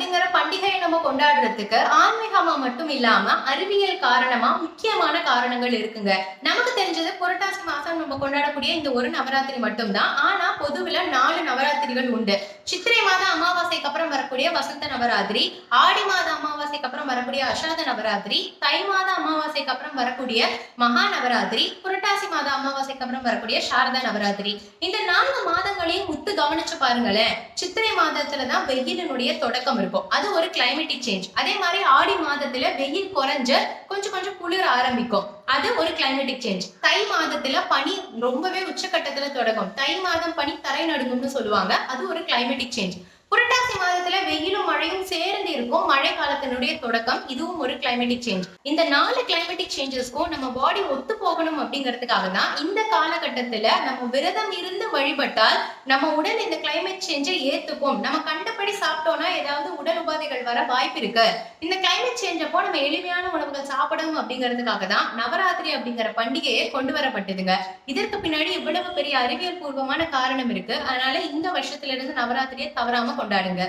அப்படிங்கிற பண்டிகையை நம்ம கொண்டாடுறதுக்கு ஆன்மீகமா மட்டும் இல்லாம அறிவியல் காரணமா முக்கியமான காரணங்கள் இருக்குங்க. நமக்கு தெரிஞ்சது புரட்டாசி மாசம் நம்ம கொண்டாடக்கூடிய இந்த ஒரு நவராத்திரி மட்டும்தான். ஆனா பொதுவுல 4 நவராத்திரிகள் உண்டு. சித்திரை மாத அமாவாசைக்கு அப்புறம் வரக்கூடிய வசந்த நவராத்திரி, ஆடி மாத அமாவாசைக்கு அப்புறம் வரக்கூடிய அஷாத நவராத்திரி, தை மாத அமாவாசைக்கு அப்புறம் வரக்கூடிய மகா நவராத்திரி, புரட்டாசி மாத அமாவாசைக்கு அப்புறம் வரக்கூடிய சாரதா நவராத்திரி. இந்த 4 மாதங்களையும் உத்து கவனிச்சு பாருங்களேன். சித்திரை மாதத்துலதான் வெயிலினுடைய தொடக்கம் இருக்கும். அது ஒரு கிளைமேட்டிக் சேஞ்ச். அதே மாதிரி ஆடி மாதத்துல வெயில் குறைஞ்சு கொஞ்சம் கொஞ்சம் குளிர ஆரம்பிக்கும். அது ஒரு கிளைமேட்டிக் சேஞ்ச். தை மாதத்துல பனி ரொம்பவே உச்சக்கட்டத்துல தொடங்கும். தை மாதம் பனி தரை நடுங்கும்னு சொல்லுவாங்க. அது ஒரு கிளைமேட்டிக் சேஞ்ச். புரட்டாசி மாதத்துல வெயிலும் மழையும் சேர்ந்து இருக்கும். மழை காலத்தினுடைய தொடக்கம். இதுவும் ஒரு கிளைமேட்டிக் சேஞ்ச். இந்த 4 கிளைமேட்டிக் சேஞ்சஸ்க்கும் நம்ம பாடி ஒத்து போகணும் அப்படிங்கிறதுக்காக தான் இந்த காலகட்டத்துல நம்ம விரதம் இருந்து வழிபட்டால் நம்ம உடல் இந்த கிளைமேட் சேஞ்சை ஏத்துக்கும். நம்ம கண்டபடி சாப்பிட்டோம்னா ஏதாவது உடல் உபாதைகள் வர வாய்ப்பு இருக்கு. இந்த கிளைமேட் சேஞ்ச் அப்போ நம்ம எளிமையான உணவுகள் சாப்பிடணும் அப்படிங்கிறதுக்காக தான் நவராத்திரி அப்படிங்கிற பண்டிகையை கொண்டு வரப்பட்டதுங்க. இதற்கு பின்னாடி இவ்வளவு பெரிய அறிவியல் பூர்வமான காரணம் இருக்கு. அதனால இந்த வருஷத்துல இருந்து நவராத்திரியை தவறாம கொண்டாடுங்க.